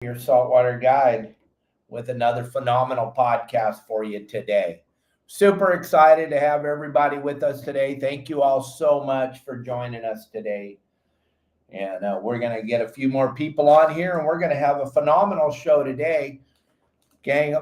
your saltwater guide with another phenomenal podcast for you today. Super excited to have everybody with us today. Thank you all so much for joining us today. And we're going to get a few more people on here, and we're going to have a phenomenal show today. Gang,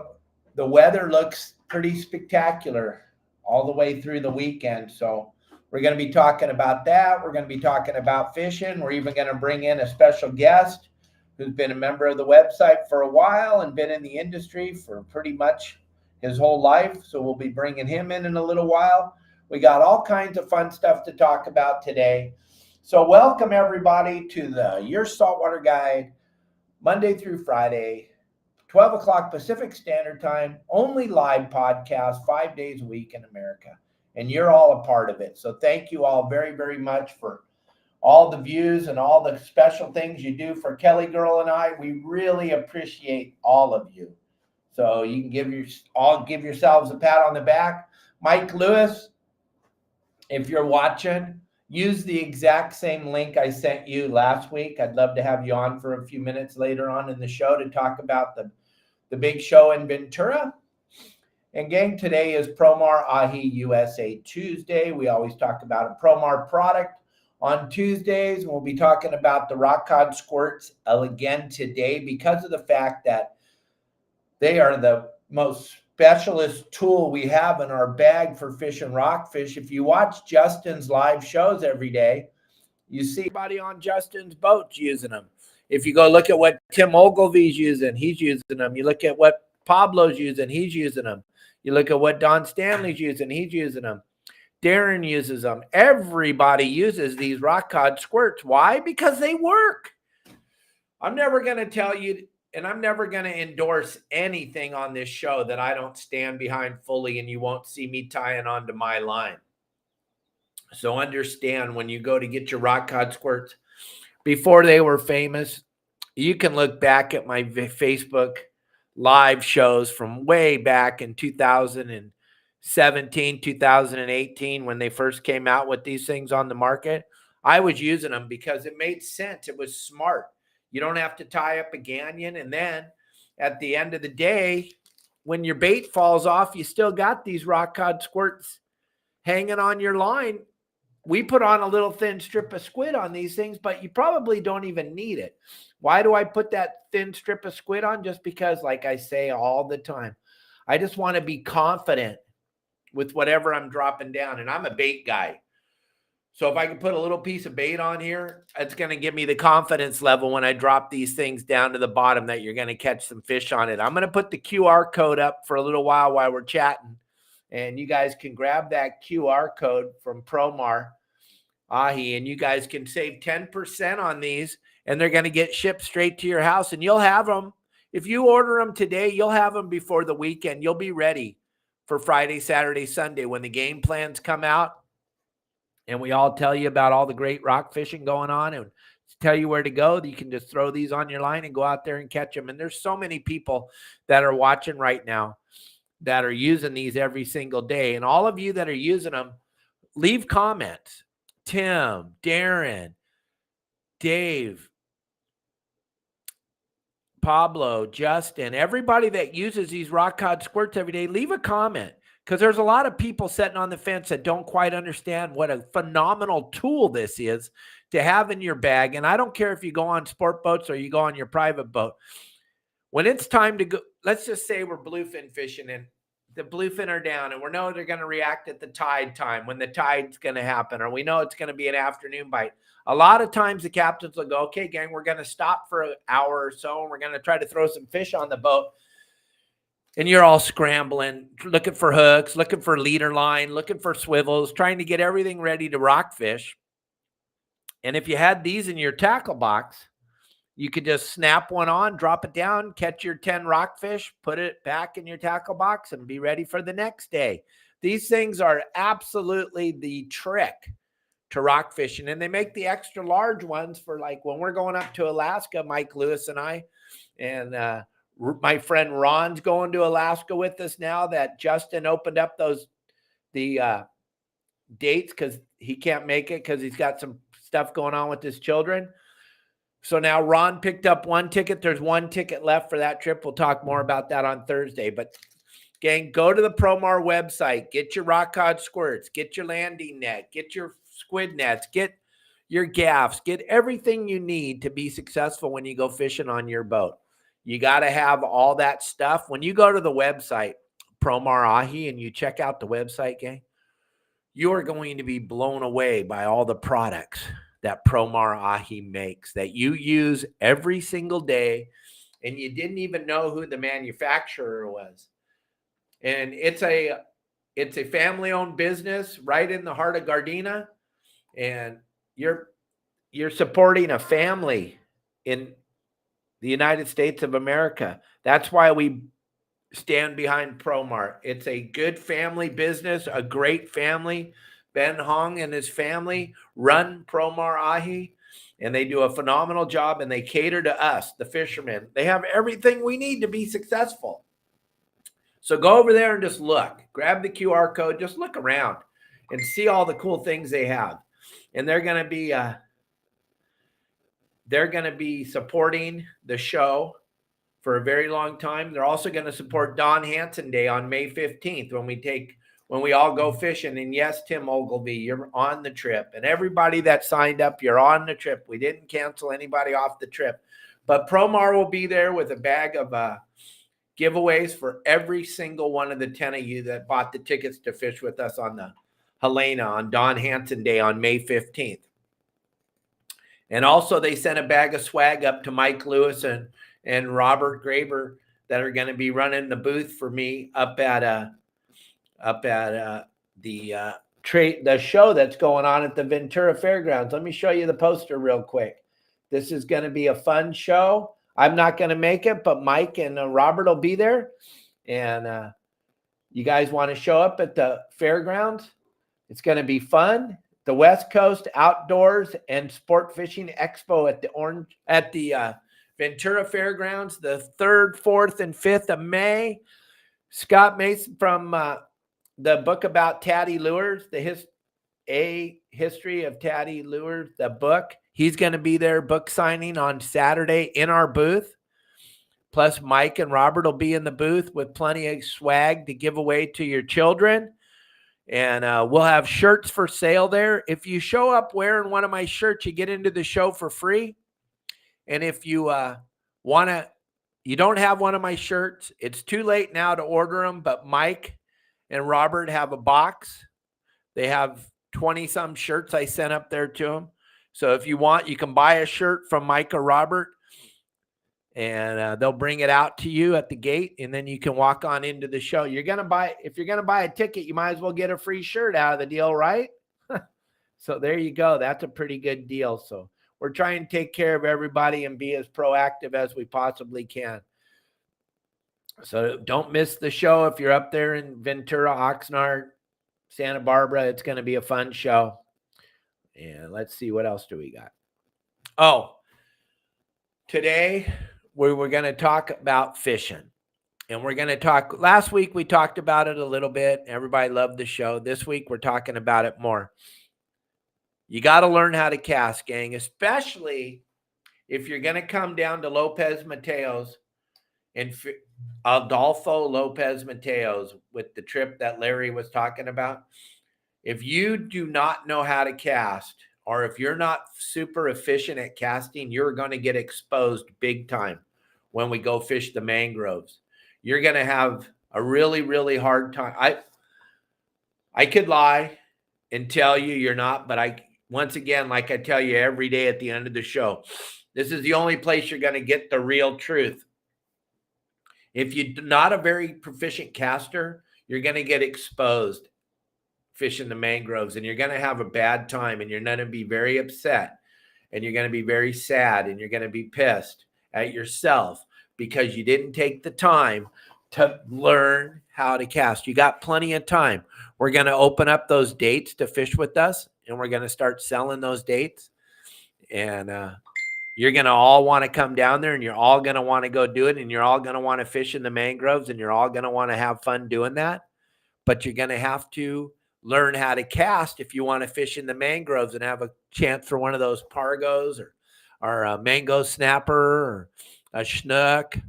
the weather looks pretty spectacular all the way through the weekend. So we're going to be talking about that. We're going to be talking about fishing. We're even going to bring in a special guest who's been a member of the website for a while and been in the industry for pretty much his whole life. So we'll be bringing him in a little while. We got all kinds of fun stuff to talk about today. So welcome everybody to the Your Saltwater Guide, Monday through Friday, 12 o'clock Pacific Standard Time, only live podcast 5 days a week in America. And you're all a part of it. So thank you all very, very much for all the views and all the special things you do for Kelly Girl and I. We really appreciate all of you. So you can give yourselves a pat on the back. Mike Lewis, if you're watching, use the exact same link I sent you last week. I'd love to have you on for a few minutes later on in the show to talk about the big show in Ventura. And gang, today is Promar Ahi USA Tuesday. We always talk about a Promar product on Tuesdays. We'll be talking about the rock cod squirts again today because of the fact that they are the most specialist tool we have in our bag for fishing rockfish. If you watch Justin's live shows every day, you see everybody on Justin's boats using them. If you go look at what Tim Ogilvy's using, he's using them. You look at what Pablo's using, he's using them. You look at what Don Stanley's using, he's using them. Darren uses them. Everybody uses these rock cod squirts. Why? Because they work. I'm never going to tell you, and I'm never going to endorse anything on this show that I don't stand behind fully, and you won't see me tying onto my line. So understand, when you go to get your rock cod squirts, before they were famous, you can look back at my Facebook live shows from way back in 2017, 2018, when they first came out with these things on the market. I was using them because it made sense. It was smart. You don't have to tie up a gannion. And then at the end of the day, when your bait falls off, you still got these rock cod squirts hanging on your line. We put on a little thin strip of squid on these things, but you probably don't even need it. Why do I put that thin strip of squid on? Just because, like I say all the time, I just want to be confident with whatever I'm dropping down. And I'm a bait guy. So if I can put a little piece of bait on here, it's going to give me the confidence level when I drop these things down to the bottom that you're going to catch some fish on it. I'm going to put the QR code up for a little while we're chatting. And you guys can grab that QR code from Promar Ahi, and you guys can save 10% on these, and they're going to get shipped straight to your house, and you'll have them. If you order them today, you'll have them before the weekend. You'll be ready for Friday, Saturday, Sunday when the game plans come out, and we all tell you about all the great rock fishing going on and tell you where to go. You can just throw these on your line and go out there and catch them. And there's so many people that are watching right now that are using these every single day. And all of you that are using them, leave comments. Tim, Darren, Dave, Pablo, Justin, everybody that uses these rock cod squirts every day, leave a comment, because there's a lot of people sitting on the fence that don't quite understand what a phenomenal tool this is to have in your bag. And I don't care if you go on sport boats or you go on your private boat. When it's time to go, let's just say we're bluefin fishing and the bluefin are down, and we know they're going to react at the tide time when the tide's going to happen, or we know it's going to be an afternoon bite. A lot of times the captains will go, okay, gang, we're going to stop for an hour or so, and we're going to try to throw some fish on the boat. And you're all scrambling, looking for hooks, looking for leader line, looking for swivels, trying to get everything ready to rock fish. And if you had these in your tackle box, you could just snap one on, drop it down, catch your 10 rockfish, put it back in your tackle box, and be ready for the next day. These things are absolutely the trick to rock fishing. And they make the extra large ones for, like, when we're going up to Alaska, Mike Lewis and I, and my friend Ron's going to Alaska with us now that Justin opened up the dates because he can't make it because he's got some stuff going on with his children. So now Ron picked up one ticket. There's one ticket left for that trip. We'll talk more about that on Thursday. But gang, go to the Promar website. Get your rock cod squirts. Get your landing net. Get your squid nets. Get your gaffs. Get everything you need to be successful when you go fishing on your boat. You got to have all that stuff. When you go to the website, Promar Ahi, and you check out the website, gang, you are going to be blown away by all the products that Promar Ahi makes that you use every single day, and you didn't even know who the manufacturer was. And it's a family-owned business right in the heart of Gardena, and you're supporting a family in the United States of America. That's why we stand behind Promar. It's a good family business, a great family. Ben Hong and his family run Promar Ahi, and they do a phenomenal job, and they cater to us, the fishermen. They have everything we need to be successful. So go over there and just look. Grab the QR code. Just look around and see all the cool things they have. And they're going to be supporting the show for a very long time. They're also going to support Don Hansen Day on May 15th when we all go fishing. And yes, Tim Ogilvy, you're on the trip. And everybody that signed up, you're on the trip. We didn't cancel anybody off the trip. But Promar will be there with a bag of giveaways for every single one of the 10 of you that bought the tickets to fish with us on the Helena on Don Hansen Day on May 15th. And also they sent a bag of swag up to Mike Lewis and Robert Graber that are going to be running the booth for me up at the show that's going on at the Ventura Fairgrounds. Let me show you the poster real quick. This is going to be a fun show. I'm not going to make it, but Mike and Robert will be there. And you guys want to show up at the fairgrounds? It's going to be fun. The West Coast Outdoors and Sport Fishing Expo at the Ventura Fairgrounds, the 3rd, 4th, and 5th of May. Scott Mason from the book about Taddy Lures, A History of Taddy Lures, the book. He's going to be there book signing on Saturday in our booth. Plus, Mike and Robert will be in the booth with plenty of swag to give away to your children. And we'll have shirts for sale there. If you show up wearing one of my shirts, you get into the show for free. And if you you don't have one of my shirts, it's too late now to order them. But Mike and Robert have a box. They have 20-some shirts I sent up there to them. So if you want, you can buy a shirt from Mike or Robert, and they'll bring it out to you at the gate, and then you can walk on into the show. If you're going to buy a ticket, you might as well get a free shirt out of the deal, right? So there you go. That's a pretty good deal. So we're trying to take care of everybody and be as proactive as we possibly can. So don't miss the show if you're up there in Ventura, Oxnard, Santa Barbara. It's going to be a fun show. And let's see, what else do we got? Oh, today we're going to talk about fishing. And we're going to talk, last week we talked about it a little bit. Everybody loved the show. This week we're talking about it more. You got to learn how to cast, gang, especially if you're going to come down to Lopez Mateos and Adolfo Lopez Mateos with the trip that Larry was talking about. If you do not know how to cast, or if you're not super efficient at casting, you're going to get exposed big time when we go fish the mangroves. You're going to have a really, really hard time. I could lie and tell you you're not, but once again, like I tell you every day at the end of the show, this is the only place you're going to get the real truth. If you're not a very proficient caster, you're going to get exposed fishing the mangroves, and you're going to have a bad time, and you're going to be very upset, and you're going to be very sad, and you're going to be pissed at yourself because you didn't take the time to learn how to cast. You got plenty of time. We're going to open up those dates to fish with us, and we're going to start selling those dates, and you're going to all want to come down there, and you're all going to want to go do it, and you're all going to want to fish in the mangroves, and you're all going to want to have fun doing that. But you're going to have to learn how to cast if you want to fish in the mangroves and have a chance for one of those pargos or or a mango snapper or a schnook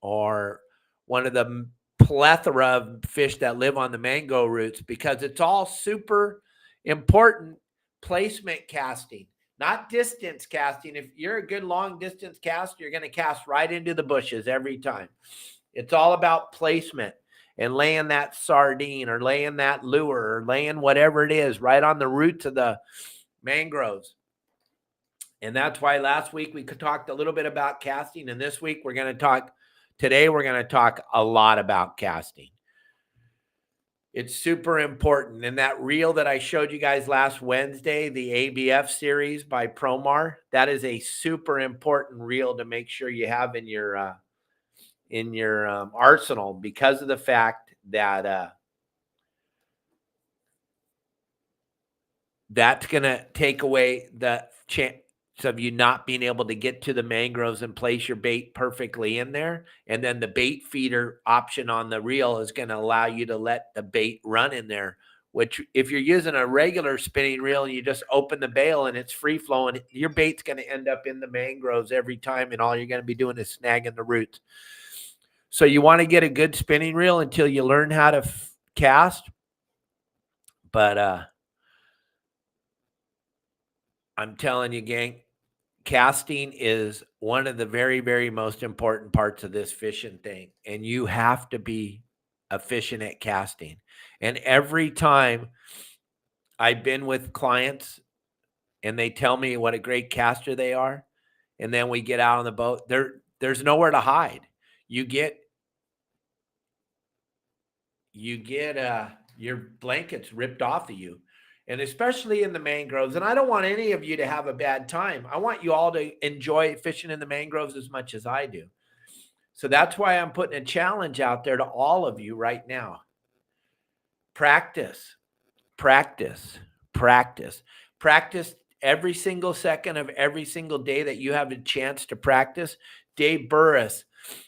or one of the plethora of fish that live on the mango roots, because it's all super important placement casting, not distance casting. If you're a good long distance caster, you're going to cast right into the bushes every time. It's all about placement and laying that sardine or laying that lure or laying whatever it is right on the roots of the mangroves. And that's why last week we talked a little bit about casting, and this week we're going to talk a lot about casting. It's super important. And that reel that I showed you guys last Wednesday, the ABF series by Promar, that is a super important reel to make sure you have in your arsenal, because of the fact that that's going to take away the chance of you not being able to get to the mangroves and place your bait perfectly in there. And then the bait feeder option on the reel is going to allow you to let the bait run in there, which if you're using a regular spinning reel and you just open the bail and it's free flowing, your bait's going to end up in the mangroves every time, and all you're going to be doing is snagging the roots. So you want to get a good spinning reel until you learn how to cast. But I'm telling you, gang, casting is one of the very, very most important parts of this fishing thing. And you have to be efficient at casting. And every time I've been with clients and they tell me what a great caster they are, and then we get out on the boat, there's nowhere to hide. You get your blankets ripped off of you. And especially in the mangroves. And I don't want any of you to have a bad time. I want you all to enjoy fishing in the mangroves as much as I do. So that's why I'm putting a challenge out there to all of you right now. Practice, practice, practice, practice every single second of every single day that you have a chance to practice. Dave Burris,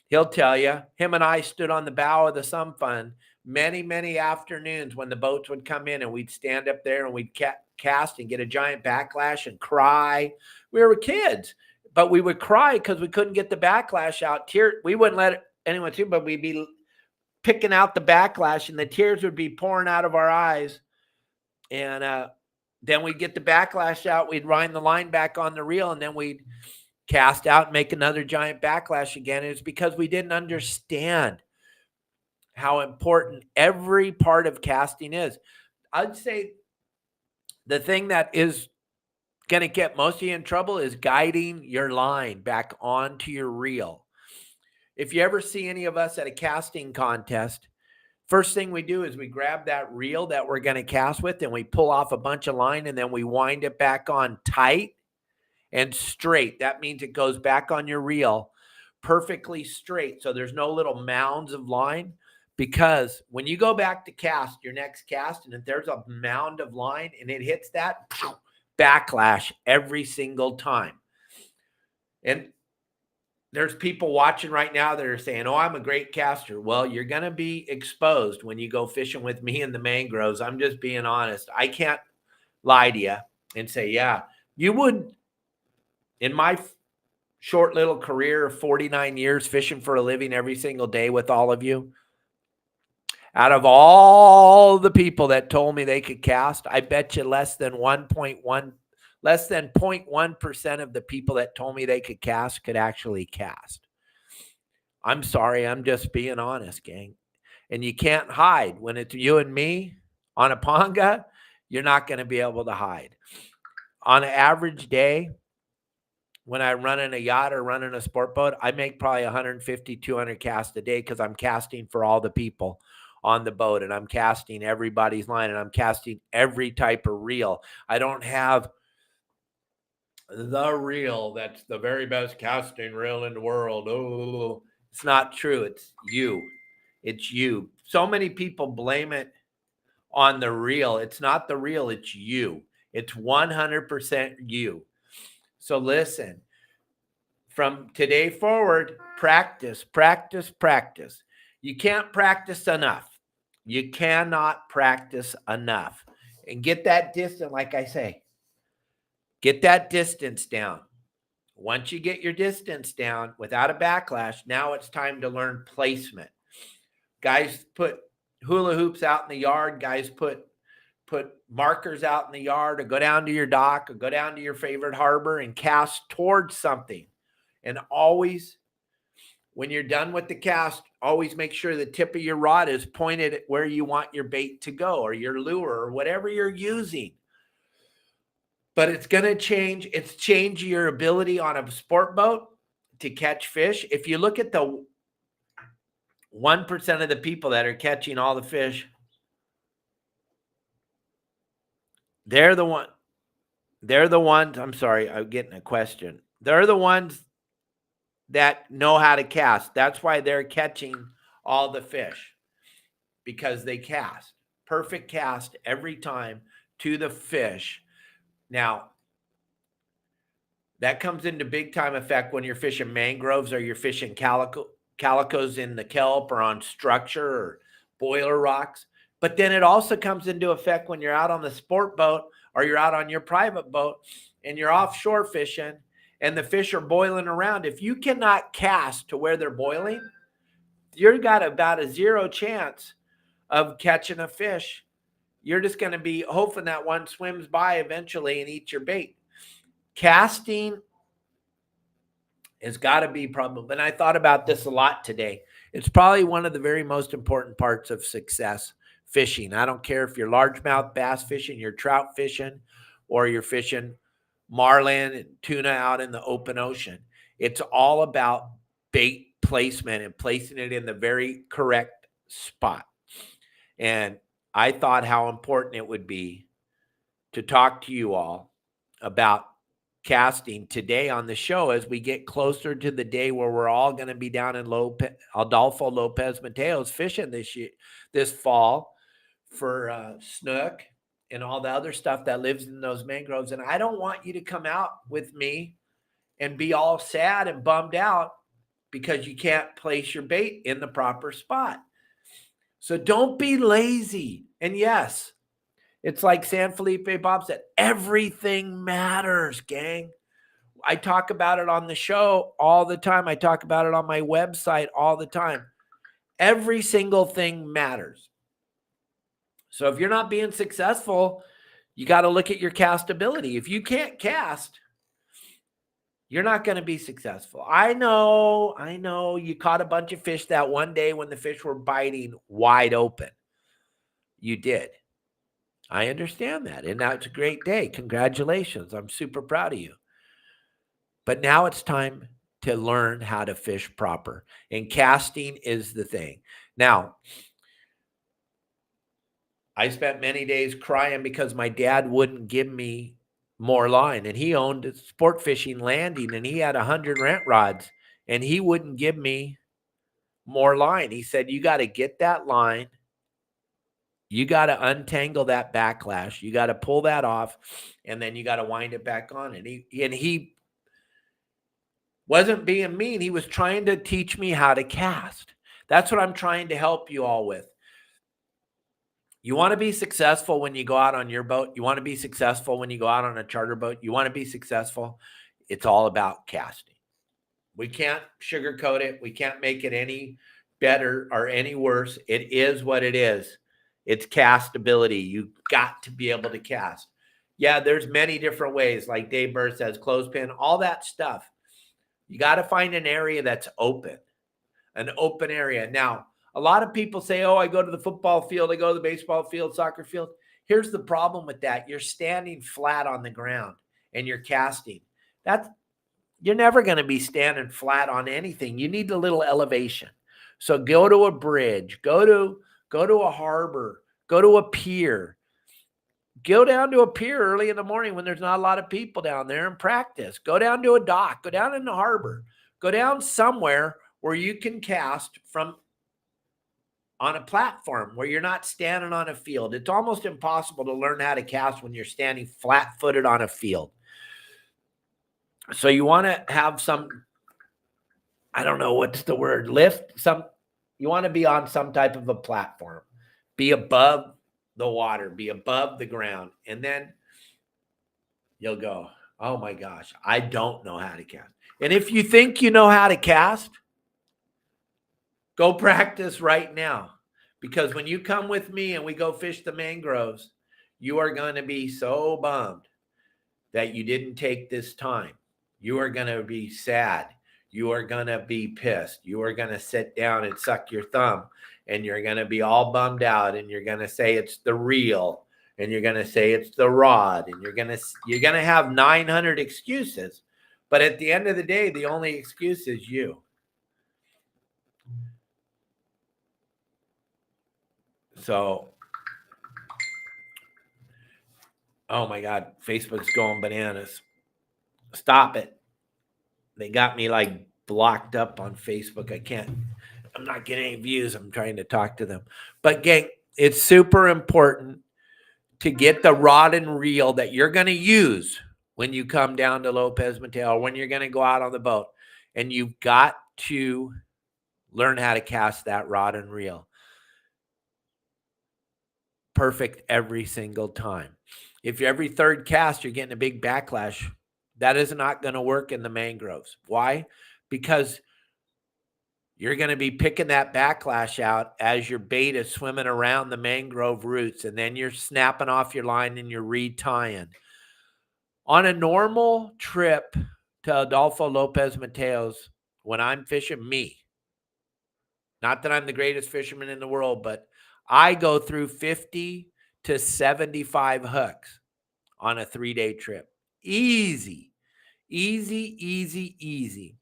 he'll tell you, him and I stood on the bow of the Sun Fun many, many afternoons when the boats would come in, and we'd stand up there and we'd cast and get a giant backlash and cry. We were kids, but we would cry because we couldn't get the backlash out. We wouldn't let anyone see, but we'd be picking out the backlash and the tears would be pouring out of our eyes. And then we'd get the backlash out. We'd wind the line back on the reel, and then we'd cast out and make another giant backlash again. And it's because we didn't understand how important every part of casting is. I'd say the thing that is going to get most of you in trouble is guiding your line back onto your reel. If you ever see any of us at a casting contest, first thing we do is we grab that reel that we're going to cast with, and we pull off a bunch of line, and then we wind it back on tight and straight. That means it goes back on your reel perfectly straight. So there's no little mounds of line. Because when you go back to cast your next cast, and if there's a mound of line and it hits that, backlash every single time. And there's people watching right now that are saying, oh, I'm a great caster. Well, you're going to be exposed when you go fishing with me in the mangroves. I'm just being honest. I can't lie to you and say, yeah, you would. In my short little career of 49 years fishing for a living every single day with all of you, out of all the people that told me they could cast, I bet you less than 0.1% of the people that told me they could cast could actually cast. I'm sorry. I'm just being honest, gang. And you can't hide. When it's you and me on a panga, you're not going to be able to hide. On an average day, when I run in a yacht or run in a sport boat, I make probably 150, 200 casts a day because I'm casting for all the people on the boat, and I'm casting everybody's line, and I'm casting every type of reel. I don't have the reel that's the very best casting reel in the world. Oh, it's not true. It's you. It's you. So many people blame it on the reel. It's not the reel. It's you. It's 100% you. So listen, from today forward, practice, practice, practice. You can't practice enough. You cannot practice enough. And get that distance, like I say, get that distance down. Once you get your distance down without a backlash, now it's time to learn placement. Guys put hula hoops out in the yard. Guys put markers out in the yard, or go down to your dock, or go down to your favorite harbor and cast towards something. And always, when you're done with the cast, always make sure the tip of your rod is pointed at where you want your bait to go, or your lure, or whatever you're using. But it's going to change. It's changed your ability on a sport boat to catch fish. If you look at the 1% of the people that are catching all the fish, they're the ones, I'm sorry, I'm getting a question. They're the ones that know how to cast. That's why they're catching all the fish, because they cast. Perfect cast every time to the fish. Now, that comes into big time effect when you're fishing mangroves, or you're fishing calicos in the kelp, or on structure or boiler rocks. But then it also comes into effect when you're out on the sport boat, or you're out on your private boat and you're offshore fishing and the fish are boiling around. If you cannot cast to where they're boiling, you've got about a 0 chance of catching a fish. You're just going to be hoping that one swims by eventually and eats your bait. Casting has got to be probably, and I thought about this a lot today. It's probably one of the very most important parts of success fishing. I don't care if you're largemouth bass fishing, you're trout fishing, or you're fishing marlin and tuna out in the open ocean. It's all about bait placement and placing it in the very correct spot. And I thought how important it would be to talk to you all about casting today on the show, as we get closer to the day where we're all going to be down in Adolfo Lopez Mateos fishing this fall for snook and all the other stuff that lives in those mangroves. And I don't want you to come out with me and be all sad and bummed out because you can't place your bait in the proper spot. So don't be lazy. And yes, it's like San Felipe Bob said, everything matters, gang. I talk about it on the show all the time. I talk about it on my website all the time. Every single thing matters. So if you're not being successful, you got to look at your castability. If you can't cast, you're not going to be successful. I know you caught a bunch of fish that one day when the fish were biting wide open. You did. I understand that. And now it's a great day. Congratulations. I'm super proud of you. But now it's time to learn how to fish proper. And casting is the thing. Now, I spent many days crying because my dad wouldn't give me more line. And he owned a sport fishing landing and he had 100 rent rods and he wouldn't give me more line. He said, you got to get that line. You got to untangle that backlash. You got to pull that off, and then you got to wind it back on. And he wasn't being mean. He was trying to teach me how to cast. That's what I'm trying to help you all with. You want to be successful when you go out on your boat. You want to be successful when you go out on a charter boat. You want to be successful. It's all about casting. We can't sugarcoat it. We can't make it any better or any worse. It is what it is. It's castability. You got to be able to cast. Yeah, there's many different ways, like Dave Burr says, clothespin, all that stuff. You got to find an area that's open, an open area. Now, a lot of people say, oh, I go to the football field, I go to the baseball field, soccer field. Here's the problem with that. You're standing flat on the ground and you're casting. You're never going to be standing flat on anything. You need a little elevation. So go to a bridge, go to a harbor, go to a pier. Go down to a pier early in the morning when there's not a lot of people down there and practice. Go down to a dock, go down in the harbor, go down somewhere where you can cast from on a platform where you're not standing on a field. It's almost impossible to learn how to cast when you're standing flat-footed on a field. So you want to have some, I don't know what's the word, you want to be on some type of a platform, be above the water, be above the ground, and then you'll go, Oh my gosh, I don't know how to cast. And if you think you know how to cast, go practice right now. Because when you come with me and we go fish the mangroves, you are going to be so bummed that you didn't take this time. You are going to be sad. You are going to be pissed. You are going to sit down and suck your thumb, and you're going to be all bummed out, and you're going to say it's the reel, and you're going to say it's the rod, and you're going to have 900 excuses. But at the end of the day, the only excuse is you. So, oh my God, Facebook's going bananas. Stop it. They got me like blocked up on Facebook. I'm not getting any views. I'm trying to talk to them. But gang, it's super important to get the rod and reel that you're going to use when you come down to Lopez Mateo, or when you're going to go out on the boat. And you've got to learn how to cast that rod and reel perfect every single time. If you're every third cast, you're getting a big backlash. That is not going to work in the mangroves. Why? Because you're going to be picking that backlash out as your bait is swimming around the mangrove roots, and then you're snapping off your line and you're retying. On a normal trip to Adolfo Lopez Mateos, when I'm fishing me, not that I'm the greatest fisherman in the world, but I go through 50 to 75 hooks on a 3-day trip. Easy, easy, easy, easy.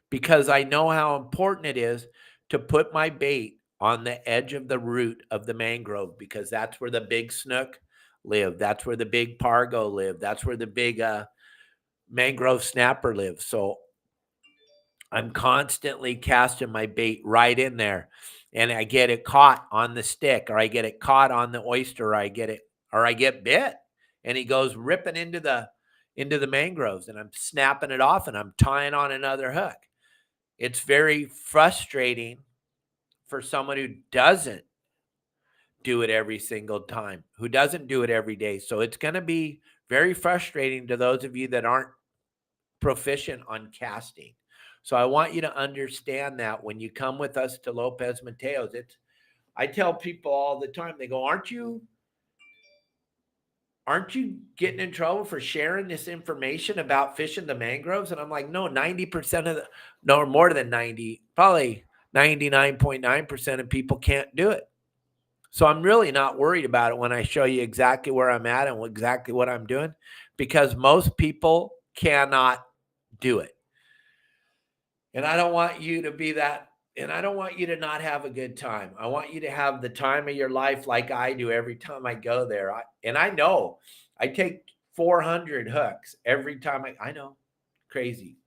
Because I know how important it is to put my bait on the edge of the root of the mangrove, because that's where the big snook live. That's where the big pargo live. That's where the big mangrove snapper lives. So I'm constantly casting my bait right in there, and I get it caught on the stick, or I get it caught on the oyster, or I get bit, and he goes ripping into the mangroves, and I'm snapping it off, and I'm tying on another hook. It's very frustrating for someone who doesn't do it every single time, who doesn't do it every day. So it's going to be very frustrating to those of you that aren't proficient on casting. So I want you to understand that when you come with us to Lopez Mateos, I tell people all the time, they go, aren't you getting in trouble for sharing this information about fishing the mangroves? And I'm like, no, 90% no, more than 90, probably 99.9% of people can't do it. So I'm really not worried about it when I show you exactly where I'm at and exactly what I'm doing, because most people cannot do it. And I don't want you to be that. And I don't want you to not have a good time. I want you to have the time of your life like I do every time I go there. I know I take 400 hooks every time I know, crazy.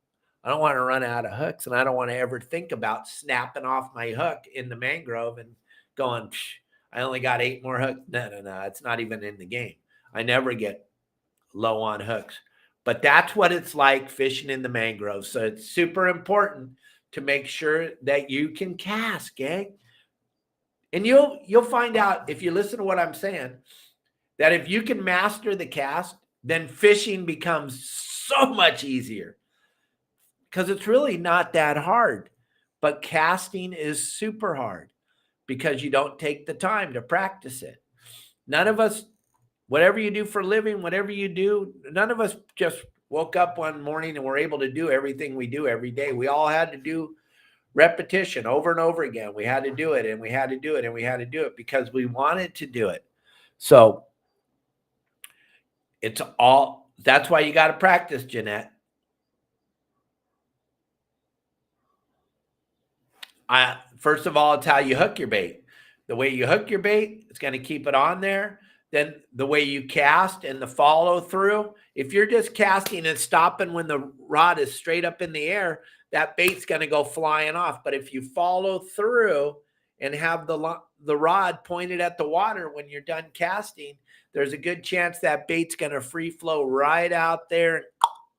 I don't want to run out of hooks, and I don't want to ever think about snapping off my hook in the mangrove and going, I only got 8 more hooks. No. It's not even in the game. I never get low on hooks. But that's what it's like fishing in the mangroves. So it's super important to make sure that you can cast, gang. And you'll find out, if you listen to what I'm saying, that if you can master the cast, then fishing becomes so much easier, because it's really not that hard. But casting is super hard because you don't take the time to practice it. None of us, whatever you do for a living, whatever you do, none of us just woke up one morning and were able to do everything we do every day. We all had to do repetition over and over again. We had to do it, and we had to do it, and we had to do it because we wanted to do it. So that's why you got to practice, Jeanette. First of all, it's how you hook your bait. The way you hook your bait, it's going to keep it on there. Then the way you cast and the follow through. If you're just casting and stopping when the rod is straight up in the air, that bait's going to go flying off. But if you follow through and have the rod pointed at the water when you're done casting, there's a good chance that bait's going to free flow right out there and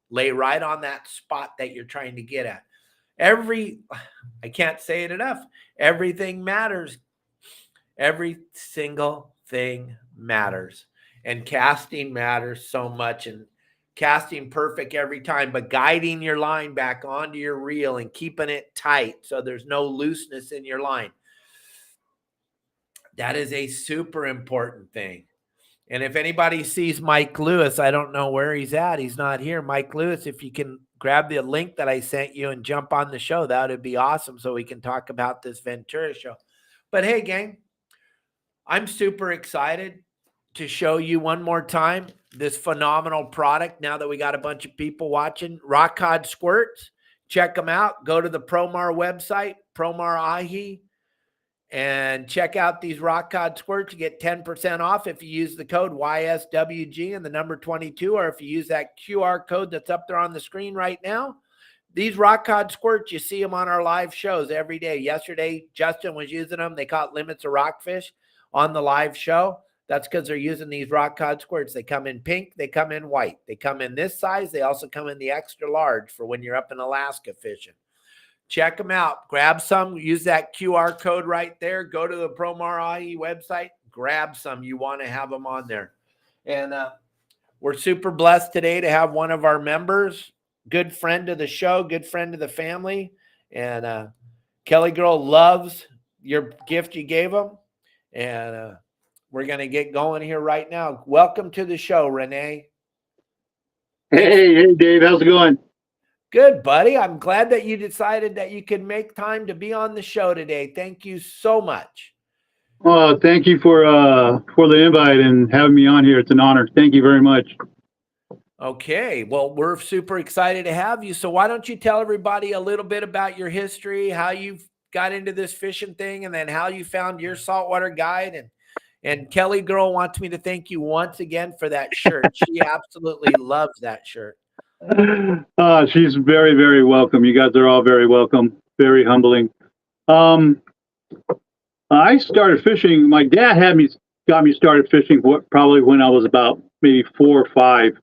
lay right on that spot that you're trying to get at. I can't say it enough. Everything matters. Every single thing matters. And casting matters so much. And casting perfect every time, but guiding your line back onto your reel and keeping it tight so there's no looseness in your line. That is a super important thing. And if anybody sees Mike Lewis, I don't know where he's at. He's not here. Mike Lewis, if you can grab the link that I sent you and jump on the show, that would be awesome so we can talk about this Ventura show. But hey, gang, I'm super excited to show you one more time this phenomenal product now that we got a bunch of people watching. Rock Cod Squirts. Check them out. Go to the Promar website, Promar Ahi, and check out these Rock Cod Squirts. You get 10% off if you use the code YSWG and the number 22, or if you use that QR code that's up there on the screen right now. These Rock Cod Squirts, you see them on our live shows every day. Yesterday, Justin was using them. They caught limits of rockfish on the live show. That's because they're using these Rock Cod Squirts. They come in pink. They come in white. They come in this size. They also come in the extra large for when you're up in Alaska fishing. Check them out. Grab some. Use that QR code right there. Go to the Promar Ahi website. Grab some. You want to have them on there. And we're super blessed today to have one of our members, good friend of the show, good friend of the family. And Kelly Girl loves your gift you gave him. And we're going to get going here right now. Welcome to the show, Renee. Hey, Dave. How's it going? Good, buddy. I'm glad that you decided that you could make time to be on the show today. Thank you so much. Thank you for the invite and having me on here. It's an honor. Thank you very much. Okay. Well, we're super excited to have you. So why don't you tell everybody a little bit about your history, how you got into this fishing thing, and then how you found your saltwater guide. And Kelly Girl wants me to thank you once again for that shirt. She absolutely loves that shirt. She's very, very welcome. You guys are all very welcome. Very humbling. I started fishing. My dad got me started fishing probably when I was about maybe 4 or 5.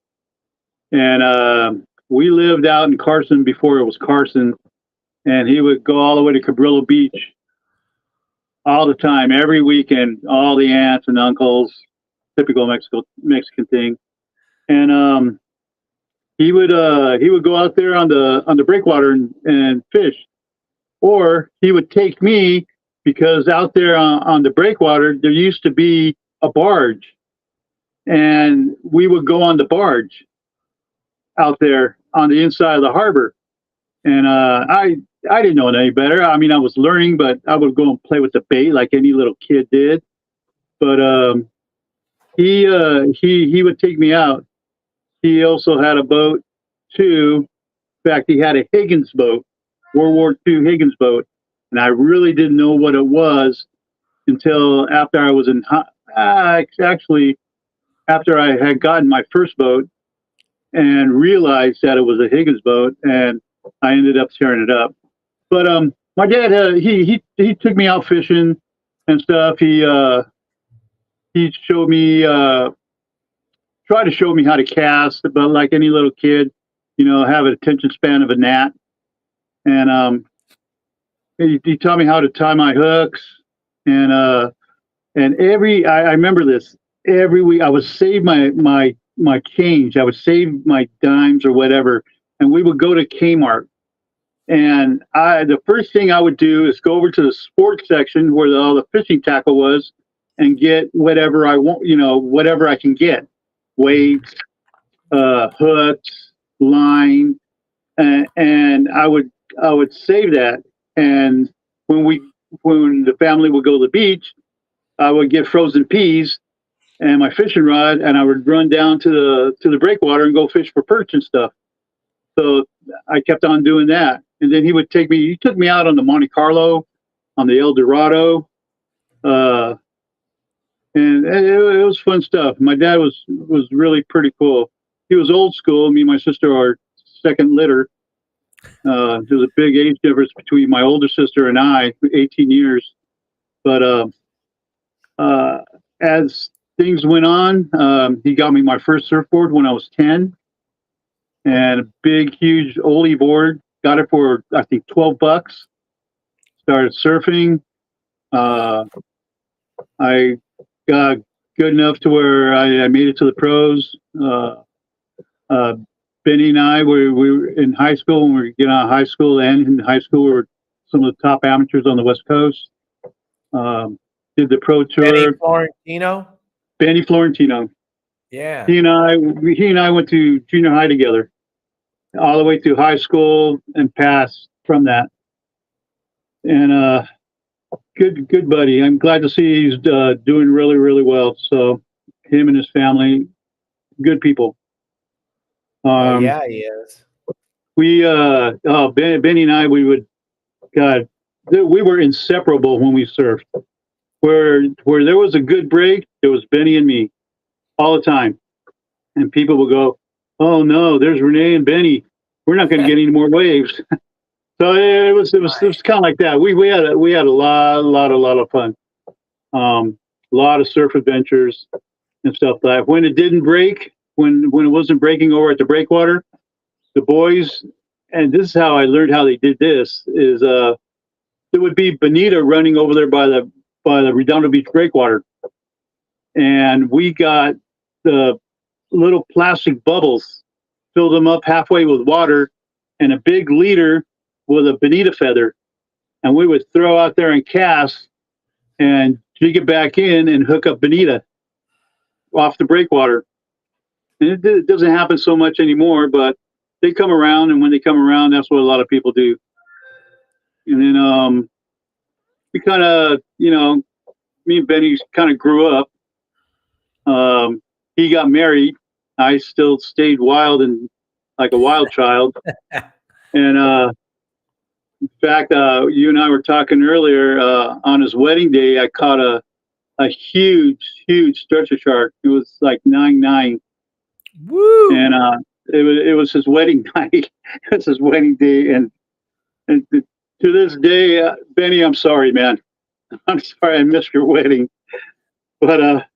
And we lived out in Carson before it was Carson. And he would go all the way to Cabrillo Beach all the time, every weekend, all the aunts and uncles, typical Mexican thing. And he would go out there on the breakwater and fish, or he would take me, because out there on the breakwater there used to be a barge, and we would go on the barge out there on the inside of the harbor. And I didn't know any better. I mean, I was learning, but I would go and play with the bait like any little kid did. But he would take me out. He also had a boat too. In fact, he had a Higgins boat, World War II Higgins boat, and I really didn't know what it was until after I was actually after I had gotten my first boat and realized that it was a Higgins boat, and I ended up tearing it up. But my dad, he took me out fishing and stuff. He showed me, tried to show me how to cast, but like any little kid, have an attention span of a gnat. And he taught me how to tie my hooks, and I remember this every week. I would save my change. I would save my dimes or whatever, and we would go to Kmart. And the first thing I would do is go over to the sports section where all the fishing tackle was, and get whatever I want, whatever I can get, weights, hooks, line, and I would save that. And when the family would go to the beach, I would get frozen peas and my fishing rod, and I would run down to the breakwater and go fish for perch and stuff. So I kept on doing that. And then he took me out on the Monte Carlo, on the El Dorado, and it was fun stuff. My dad was really pretty cool. He was old school. Me and my sister are second litter. There's a big age difference between my older sister and I, 18 years. But as things went on, he got me my first surfboard when I was 10, and a big, huge oldie board. Got it for, I think, $12. Started surfing. I got good enough to where I made it to the pros. Benny and I, we were in high school. When we were getting out of high school, and in high school, we were some of the top amateurs on the West Coast. Did the pro tour. Benny Florentino. Benny Florentino. Yeah. He and I went to junior high together, all the way through high school and passed from that. And good buddy. I'm glad to see he's doing really, really well. So him and his family, good people. Yeah, he is. We Benny and I, we were inseparable when we surfed. Where there was a good break, there was Benny and me all the time. And people would go, "Oh no, there's Renee and Benny. We're not going to get any more waves." So it was kind of like that. We had a lot of fun. A lot of surf adventures and stuff like that. When it didn't break, when it wasn't breaking over at the breakwater, the boys, and this is how I learned how they did this, is there would be bonita running over there by the Redondo Beach breakwater, and we got the little plastic bubbles, filled them up halfway with water, and a big leader with a bonita feather, and we would throw out there and cast and jig it back in and hook up bonita off the breakwater. And it doesn't happen so much anymore, but they come around, and when they come around, that's what a lot of people do. And then we kind of, me and Benny kind of grew up. He got married. I still stayed wild and like a wild child. And in fact, you and I were talking earlier, on his wedding day, I caught a huge stretcher shark. It was like 9'9". Woo! And it was his wedding night. It was his wedding day. And to this day, Benny, I'm sorry, man. I'm sorry I missed your wedding. But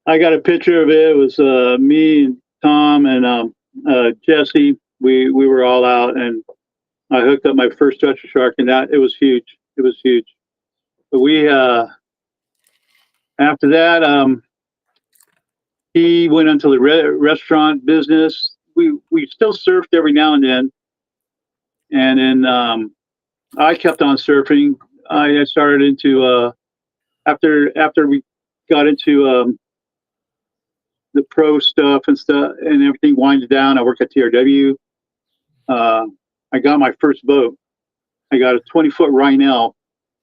I got a picture of it. It was me and Tom and Jesse. We were all out, and I hooked up my first stretcher shark, and it was huge. It was huge. But we after that, he went into the restaurant business. We still surfed every now and then, and then I kept on surfing. I started into after we got into the pro stuff and everything winded down. I worked at TRW. I got my first boat. I got a 20-foot Rhinell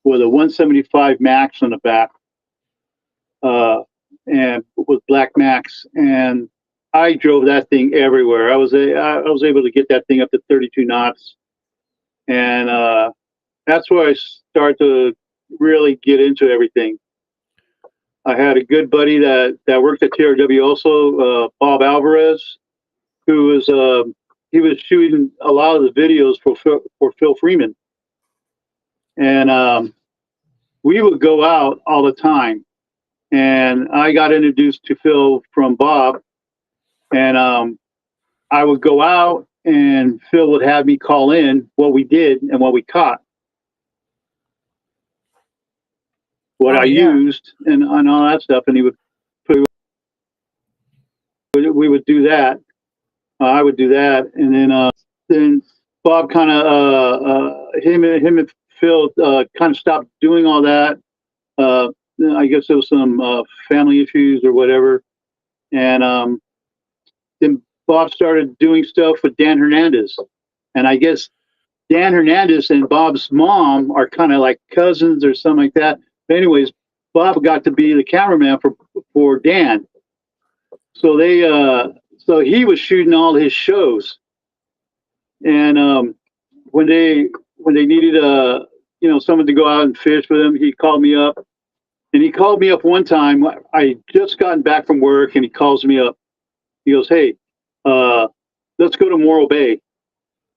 with a 175 max on the back, and with black max, and I drove that thing everywhere. I was able to get that thing up to 32 knots, and that's where I started to really get into everything. I had a good buddy that worked at TRW also, Bob Alvarez, who was he was shooting a lot of the videos for Phil Freeman, and we would go out all the time. And I got introduced to Phil from Bob, and I would go out, and Phil would have me call in what we did and what we caught, what I used, and all that stuff. And he would we would do that. I would do that, and then Bob kind of him and Phil kind of stopped doing all that. I guess there was some family issues or whatever, and then Bob started doing stuff with Dan Hernandez, and I guess Dan Hernandez and Bob's mom are kind of like cousins or something like that. But anyways, Bob got to be the cameraman for Dan, so so he was shooting all his shows, and when they needed someone to go out and fish with him, he called me up. And he called me up one time. I just gotten back from work, and he calls me up. He goes, "Hey, let's go to Morro Bay."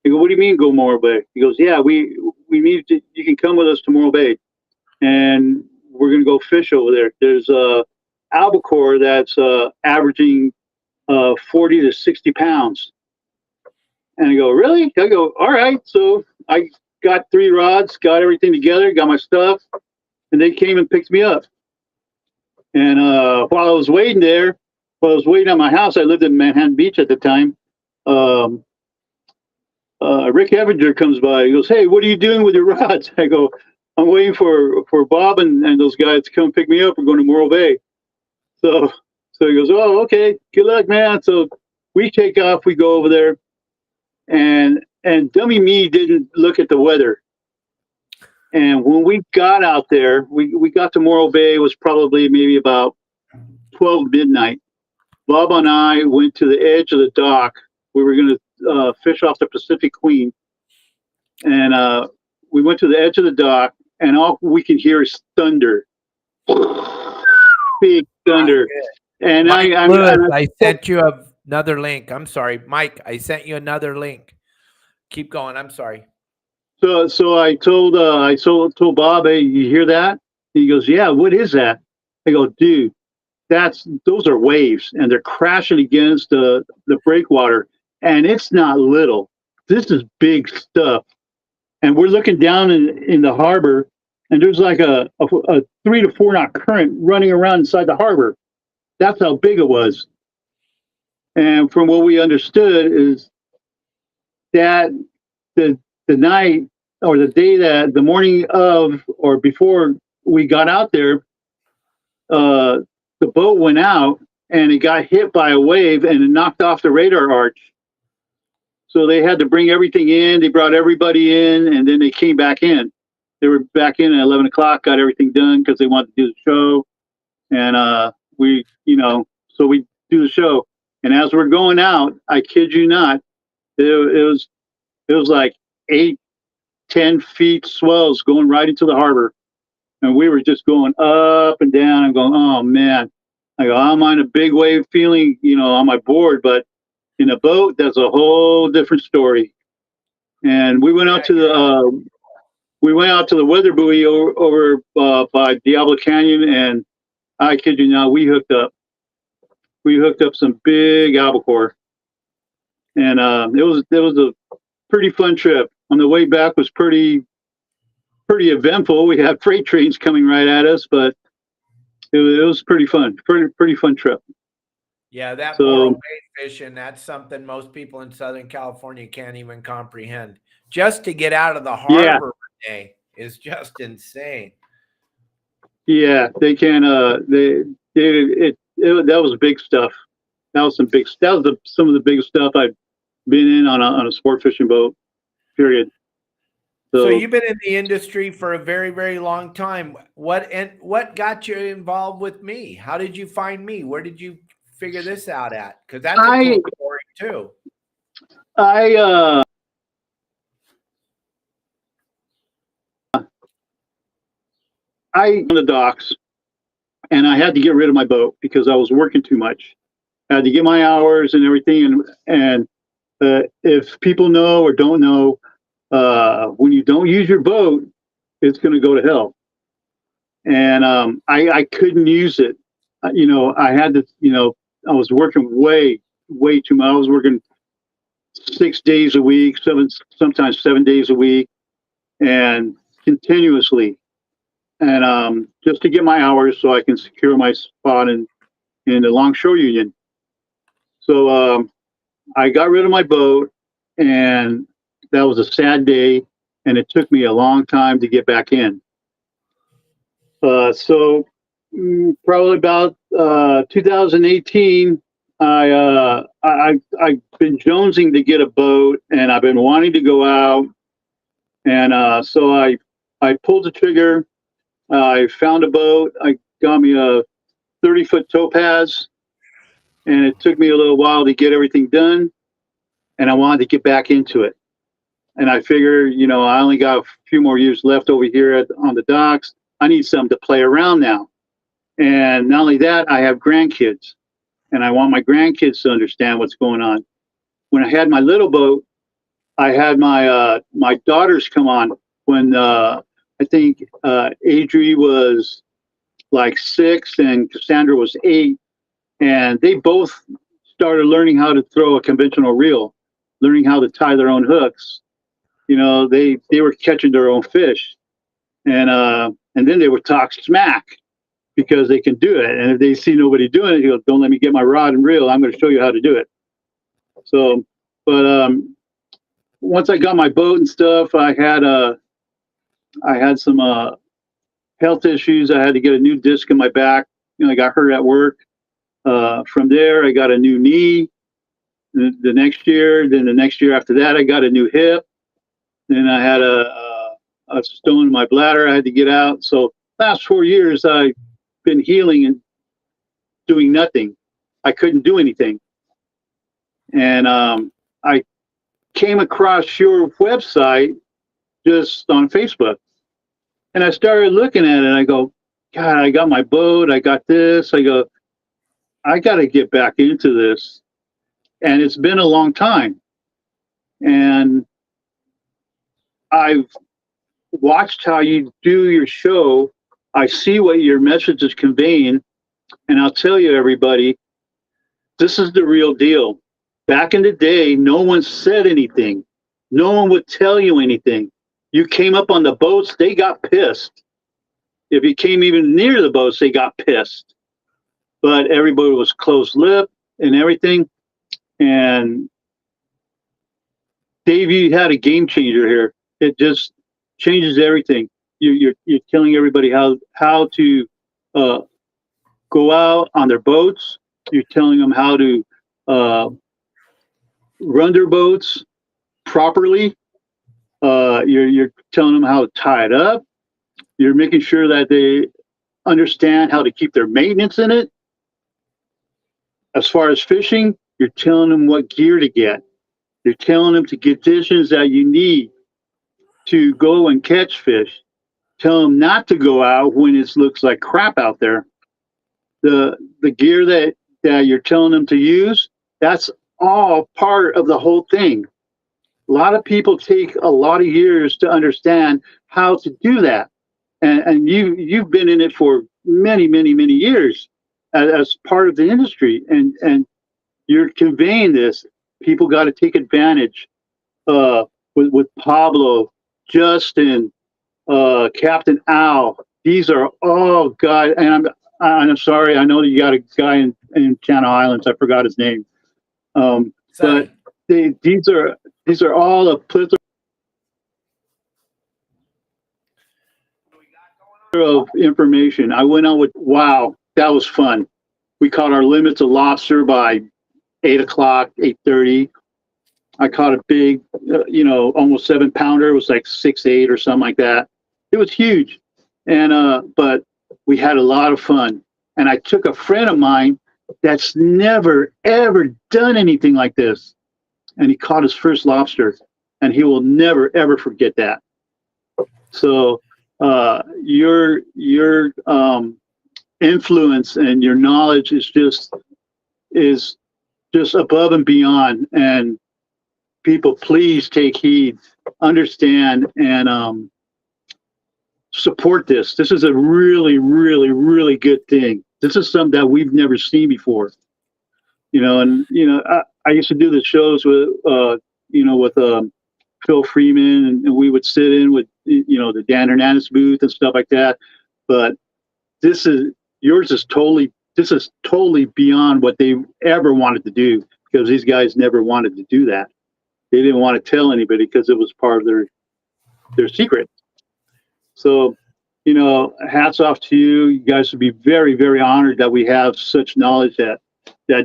I go, "What do you mean go Morro Bay?" He goes, "Yeah, we need to. You can come with us to Morro Bay, and we're gonna go fish over there. There's a albacore that's averaging 40 to 60 pounds." And I go, "Really?" I go, "All right." So I got 3 rods, got everything together, got my stuff. And they came and picked me up. And while I was waiting at my house, I lived in Manhattan Beach at the time. Rick Evinger comes by. He goes, "Hey, what are you doing with your rods?" I go, "I'm waiting for Bob and those guys to come pick me up. We're going to Morro Bay." So he goes, "Oh, okay. Good luck, man." So we take off. We go over there, and dummy me didn't look at the weather. And when we got out there, we got to Morro Bay. It was probably maybe about 12 midnight. Bob and I went to the edge of the dock. We were going to fish off the Pacific Queen. And we went to the edge of the dock, and all we could hear is thunder. Big thunder. And Mike Lewis, I sent you another link. I'm sorry, Mike. I sent you another link. Keep going. I'm sorry. So I told Bob, "Hey, you hear that?" He goes, "Yeah. What is that?" I go, "Dude, those are waves, and they're crashing against the breakwater, and it's not little. This is big stuff." And we're looking down in the harbor, and there's like a 3 to 4 knot current running around inside the harbor. That's how big it was. And from what we understood is that the night or the morning of or before we got out there, the boat went out and it got hit by a wave and it knocked off the radar arch. So they had to bring everything in. They brought everybody in, and then they came back in. They were back in at 11 o'clock, got everything done because they wanted to do the show. And so we do the show. And as we're going out, I kid you not, it was like 8-10 feet swells going right into the harbor. And we were just going up and down and going, "Oh man." I go, "I'm on a big wave feeling, on my board, but in a boat, that's a whole different story." And we went out to the weather buoy over by Diablo Canyon, and I kid you not, we hooked up some big albacore, and it was a pretty fun trip. On the way back was pretty eventful. We had freight trains coming right at us, but it was pretty fun. Pretty fun trip. Yeah, that Morro Bay fishing, that's something most people in Southern California can't even comprehend. Just to get out of the harbor today is just insane. Yeah, they can. That was big stuff. That was some of the biggest stuff I've been in on a sport fishing boat. Period. So you've been in the industry for a very, very long time. What got you involved with me? How did you find me? Where did you figure this out at? Because that's a cool story too. On the docks, and I had to get rid of my boat because I was working too much. I had to get my hours and everything. And if people know or don't know, when you don't use your boat, it's going to go to hell. And I couldn't use it. I had to. I was working way too much. I was working 6 days a week, sometimes 7 days a week, and continuously. And just to get my hours so I can secure my spot in the Longshore Union. So I got rid of my boat, and that was a sad day, and it took me a long time to get back in. So probably about 2018, I've been jonesing to get a boat, and I've been wanting to go out, and so I pulled the trigger. I found a boat. I got me a 30-foot topaz, and it took me a little while to get everything done, and I wanted to get back into it. And I figure, I only got a few more years left over here on the docks. I need something to play around now. And not only that, I have grandkids, and I want my grandkids to understand what's going on. When I had my little boat, I had my daughters come on when I think Adri was like 6 and Cassandra was 8, and they both started learning how to throw a conventional reel, learning how to tie their own hooks. They were catching their own fish, and then they would talk smack because they can do it. And if they see nobody doing it, they go, "Don't let me get my rod and reel. I'm going to show you how to do it." So But once I got my boat and stuff, I had some health issues. I had to get a new disc in my back. I got hurt at work. From there, I got a new knee. The next year, then the next year after that, I got a new hip. Then I had a stone in my bladder. I had to get out. So last 4 years, I've been healing and doing nothing. I couldn't do anything. And I came across your website just on Facebook. And I started looking at it. And I go, God, I got my boat. I got this. I go, I got to get back into this. And it's been a long time. And I've watched how you do your show. I see what your message is conveying. And I'll tell you, everybody, this is the real deal. Back in the day, no one said anything. No one would tell you anything. You came up on the boats, they got pissed. If you came even near the boats, they got pissed. But everybody was close-lipped and everything. And Dave, you had a game changer here. It just changes everything. You're telling everybody how to go out on their boats. You're telling them how to run their boats properly. You're telling them how to tie it up. You're making sure that they understand how to keep their maintenance in it. As far as fishing, you're telling them what gear to get. You're telling them to get conditions that you need to go and catch fish. Tell them not to go out when it looks like crap out there. The gear that you're telling them to use, that's all part of the whole thing. A lot of people take a lot of years to understand how to do that. And you've been in it for many, many, many years as part of the industry. And you're conveying this. People got to take advantage with Pablo, Justin, Captain Al. These are all guys. And I'm sorry, I know that you got a guy in Channel Islands. I forgot his name. But these are all a plethora of information. I went on with, wow, that was fun. We caught our limits of lobster by 8 o'clock, 8:30. I caught a big, almost 7-pounder. It was like 6'8" or something like that. It was huge. And but we had a lot of fun. And I took a friend of mine that's never, ever done anything like this. And he caught his first lobster. And he will never, ever forget that. So your influence and your knowledge is just above and beyond. And people, please take heed, understand, and support this. This is a really, really, really good thing. This is something that we've never seen before. I used to do the shows with, with Phil Freeman, and we would sit in with, the Dan Hernandez booth and stuff like that. But yours is totally beyond what they ever wanted to do, because these guys never wanted to do that. They didn't want to tell anybody because it was part of their secret. So, hats off to you. You guys would be very, very honored that we have such knowledge that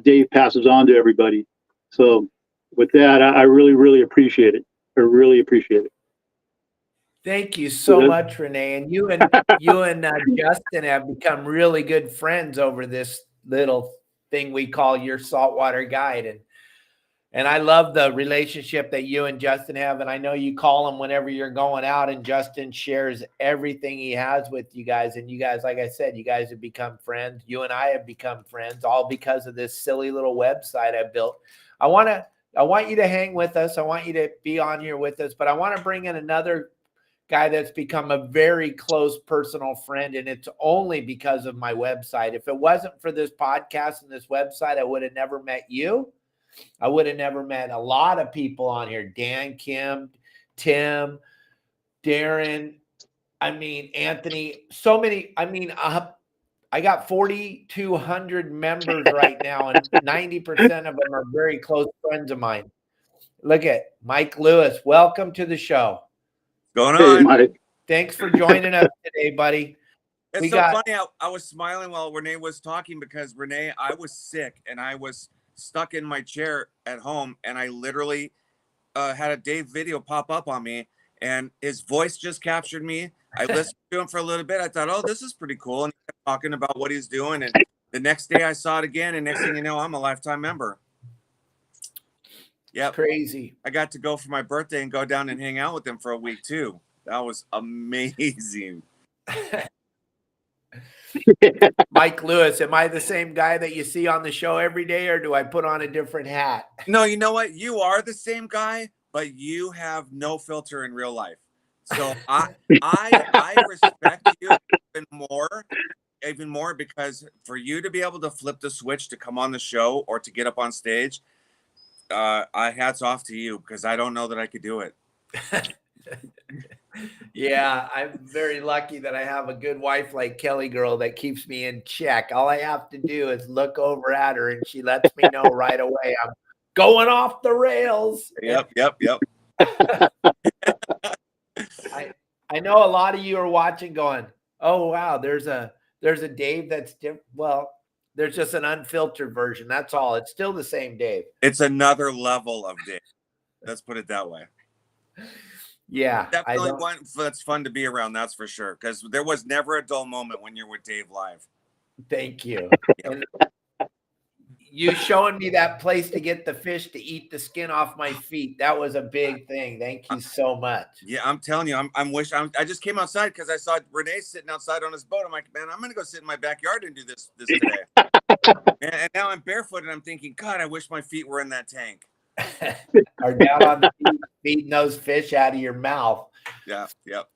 Dave passes on to everybody. So with that, I really, really appreciate it. I really appreciate it. Thank you so much, Renee. And you and Justin have become really good friends over this little thing we call your Saltwater Guide. And I love the relationship that you and Justin have. And I know you call him whenever you're going out, and Justin shares everything he has with you guys. And you guys, like I said, you guys have become friends. You and I have become friends, all because of this silly little website I built. I want you to hang with us. I want you to be on here with us, but I want to bring in another guy that's become a very close personal friend. And it's only because of my website. If it wasn't for this podcast and this website, I would have never met you. I would have never met a lot of people on here. Dan, Kim, Tim, Darren, Anthony, so many. I got 4,200 members right now, and 90% of them are very close friends of mine. Look at Mike Lewis. Welcome to the show. Going Hey, on. Mike. Thanks for joining us today, buddy. It's We so got- funny. I was smiling while Renee was talking because Renee, I was sick and I was stuck in my chair at home, and I literally had a Dave video pop up on me, and his voice just captured me. I listened to him for a little bit. I thought, oh, this is pretty cool. And he kept talking about what he's doing. And the next day I saw it again. And next thing you know, I'm a lifetime member. Yep. Crazy. I got to go for my birthday and go down and hang out with him for a week too. That was amazing. Mike Lewis, am I the same guy that you see on the show every day, or do I put on a different hat? No, you know what? You are the same guy, but you have no filter in real life. So I respect you even more because for you to be able to flip the switch to come on the show or to get up on stage, I hats off to you because I don't know that I could do it. Yeah, I'm very lucky that I have a good wife like Kelly girl that keeps me in check. All I have to do is look over at her and she lets me know right away I'm going off the rails. Yep. I know a lot of you are watching going, oh wow, there's a Dave that's different. Well, there's just an unfiltered version. That's all. It's still the same Dave. It's another level of Dave. Let's put it that way. Yeah. Definitely one that's fun to be around, that's for sure. Because there was never a dull moment when you're with Dave live. Thank you. And you showing me that place to get the fish to eat the skin off my feet. That was a big thing. Thank you so much. Yeah, I'm telling you, I just came outside because I saw Renee sitting outside on his boat. I'm like, man, I'm gonna go sit in my backyard and do this today. and now I'm barefoot and I'm thinking, God, I wish my feet were in that tank. Are down on the feet, feeding those fish out of your mouth. Yeah, yep.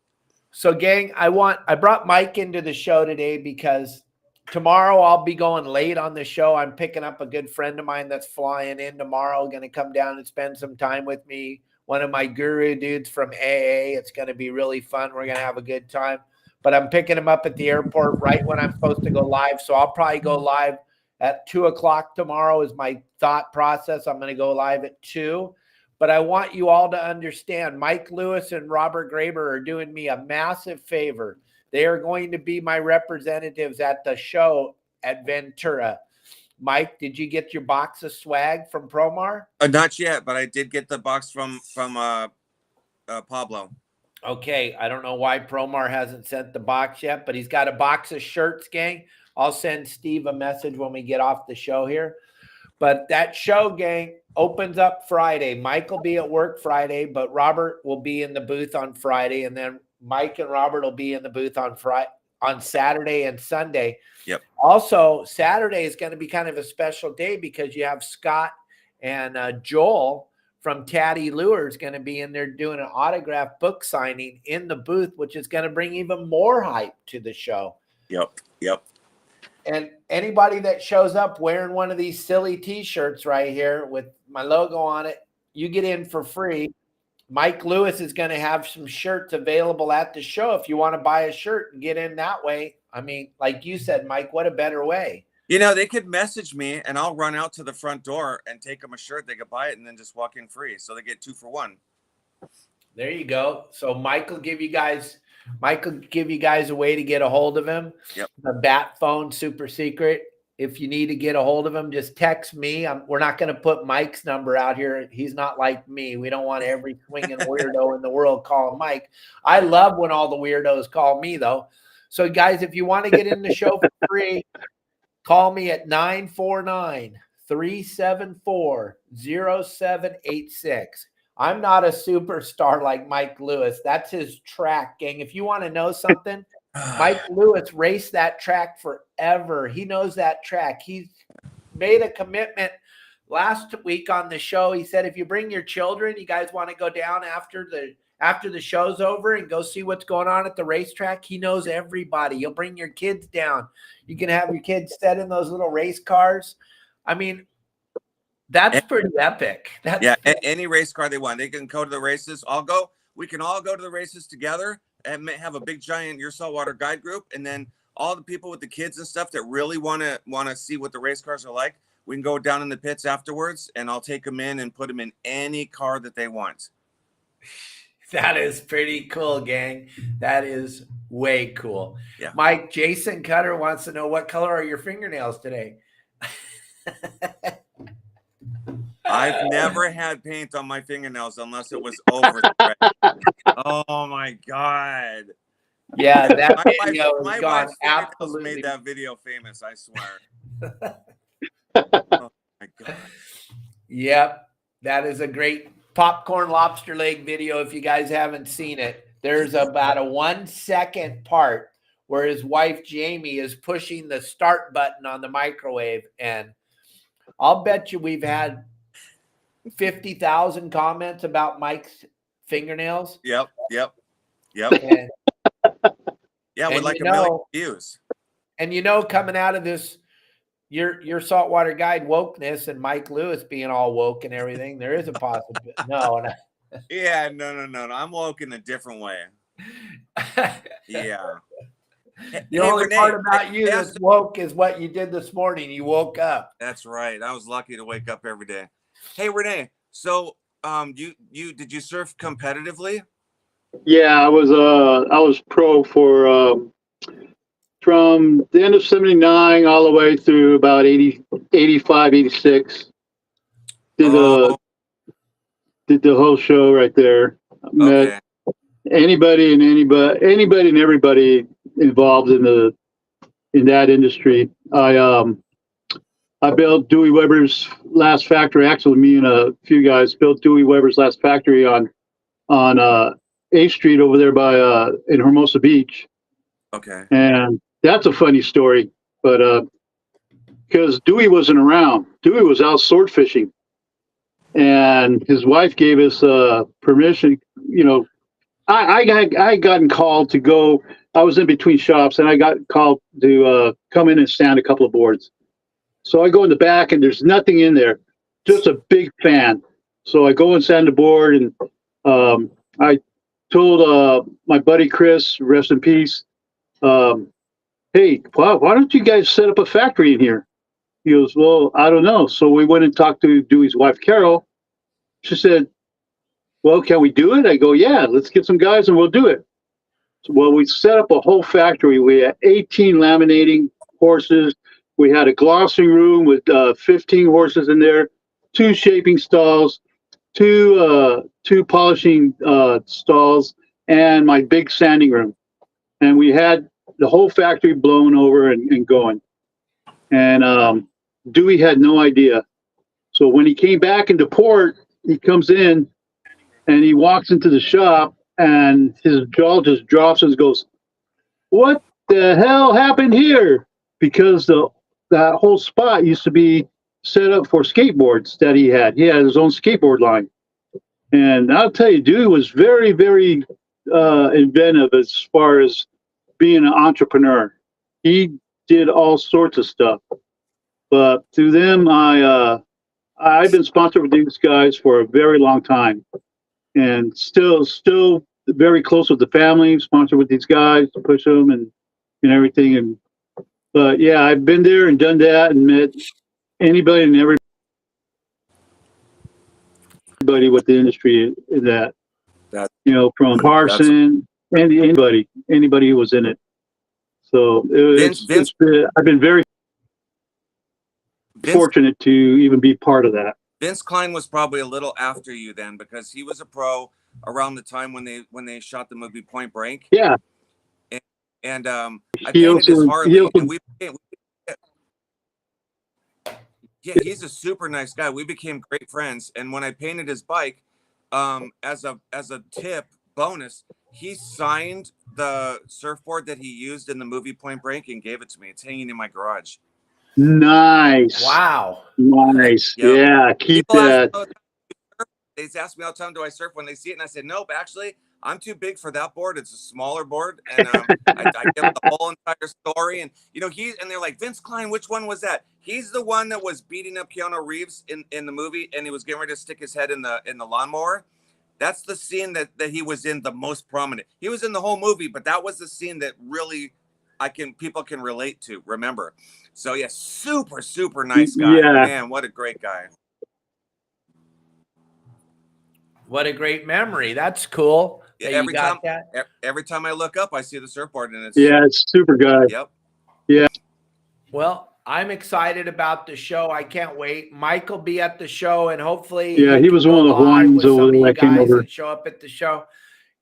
So, gang, I brought Mike into the show today because tomorrow I'll be going late on the show. I'm picking up a good friend of mine that's flying in tomorrow, going to come down and spend some time with me. One of my guru dudes from AA. It's going to be really fun. We're going to have a good time. But I'm picking him up at the airport right when I'm supposed to go live. So I'll probably go live at 2:00 tomorrow is my thought process. I'm going to go live at 2. But I want you all to understand, Mike Lewis and Robert Graber are doing me a massive favor. They are going to be my representatives at the show at Ventura. Mike, did you get your box of swag from Promar? Not yet, but I did get the box from Pablo. Okay, I don't know why Promar hasn't sent the box yet, but he's got a box of shirts, gang. I'll send Steve a message when we get off the show here. But that show, gang, opens up Friday. Mike will be at work Friday, but Robert will be in the booth on Friday, and then Mike and Robert will be in the booth on Saturday and Sunday. Yep. Also, Saturday is going to be kind of a special day because you have Scott and Joel from Taddy Lures going to be in there doing an autograph book signing in the booth, which is going to bring even more hype to the show. Yep. And anybody that shows up wearing one of these silly T-shirts right here with my logo on it, you get in for free. Mike Lewis is going to have some shirts available at the show if you want to buy a shirt and get in that way. I mean, like you said, Mike, what a better way. You know, they could message me and I'll run out to the front door and take them a shirt. They could buy it and then just walk in free. So they get 2 for 1. There you go. So Mike will give you guys a way to get a hold of him. Yep. The bat phone, super secret. If you need to get a hold of him, just text me. We're not going to put Mike's number out here. He's not like me. We don't want every swinging weirdo in the world calling Mike. I love when all the weirdos call me, though. So, guys, if you want to get in the show for free, call me at 949-374-0786. I'm not a superstar like Mike Lewis. That's his track, gang. If you want to know something, Mike Lewis raced that track forever. He knows that track. He's made a commitment last week on the show. He said, if you bring your children, you guys want to go down after the show's over and go see what's going on at the racetrack. He knows everybody. You'll bring your kids down. You can have your kids set in those little race cars. I mean, that's pretty epic. Any race car they want. They can go to the races. We can all go to the races together and have a big giant Your Saltwater guide group. And then all the people with the kids and stuff that really want to see what the race cars are like, We can go down in the pits afterwards, and I'll take them in and put them in any car that they want. That is pretty cool, gang. That is way cool. Yeah. Mike, Jason Cutter wants to know, what color are your fingernails today? I've never had paint on my fingernails unless it was over. Oh my God. Yeah, that My video my has gone wife's fingernails absolutely. made that video famous, I swear. Oh my God. Yep, that is a great popcorn lobster leg video. If you guys haven't seen it, there's about a 1 second part where his wife Jamie is pushing the start button on the microwave, and I'll bet you we've had 50,000 comments about Mike's fingernails. Yep. And, Yeah, with and like you a million know- views. And coming out of this, your saltwater guide wokeness and Mike Lewis being all woke and everything, there is a possibility. Yeah, no. I'm woke in a different way. Yeah. The only Renee, part about you I that's asked- woke is what you did this morning. You woke up. That's right. I was lucky to wake up every day. Hey, Renee. So, did you surf competitively? Yeah, I was pro for from the end of 79 all the way through about 80, 85, 86. Did the whole show right there. Okay. Met anybody and everybody involved in that industry. I built Dewey Weber's last factory. Actually, me and a few guys built Dewey Weber's last factory on 8th Street over there by in Hermosa Beach. Okay. And that's a funny story, but because Dewey wasn't around, Dewey was out sword fishing, and his wife gave us permission. You know, I gotten called to go. I was in between shops, and I got called to come in and stand a couple of boards. So I go in the back, and there's nothing in there, just a big fan. So I go and stand the board, and I told my buddy Chris, rest in peace, hey, why don't you guys set up a factory in here? He goes, well, I don't know. So we went and talked to Dewey's wife, Carol. She said, well, can we do it? I go, yeah, let's get some guys and we'll do it. So, well, we set up a whole factory. We had 18 laminating horses. We had a glossing room with 15 horses in there, 2 shaping stalls, two polishing stalls, and my big sanding room. And we had the whole factory blown over and going. And Dewey had no idea. So when he came back into port, he comes in and he walks into the shop, and his jaw just drops and goes, what the hell happened here? Because that whole spot used to be set up for skateboards that he had. He had his own skateboard line. And I'll tell you, Dewey was very, very inventive as far as being an entrepreneur. He did all sorts of stuff. But through them, I've been sponsored with these guys for a very long time, and still very close with the family. Sponsored with these guys to push them and everything. But yeah, I've been there and done that and met anybody and everybody with the industry in that. From Hansen and anybody who was in it. So I've been very fortunate to even be part of that. Vince Klein was probably a little after you then, because he was a pro around the time when they shot the movie Point Break. Yeah. And I painted his Harley, and yeah, he's a super nice guy. We became great friends, and when I painted his bike, as a tip bonus, he signed the surfboard that he used in the movie Point Break and gave it to me. It's hanging in my garage. Nice. Wow. Nice. Yep. Yeah, keep that. They ask me all the time, do I surf when they see it? And I said, nope, actually, I'm too big for that board. It's a smaller board. And I give them the whole entire story. And, and they're like, Vince Klein, which one was that? He's the one that was beating up Keanu Reeves in the movie, and he was getting ready to stick his head in the lawnmower. That's the scene that he was in the most prominent. He was in the whole movie, but that was the scene that really people can relate to. Remember, so yeah, super super nice guy. Yeah. Man, what a great guy. What a great memory. That's cool. Yeah, That you got that. Every time I look up, I see the surfboard, and it's it's super guy. Yep. Yeah. Well, I'm excited about the show. I can't wait. Mike will be at the show, and hopefully, Yeah, he was one of the Hawaiians over there that came over. And show up at the show.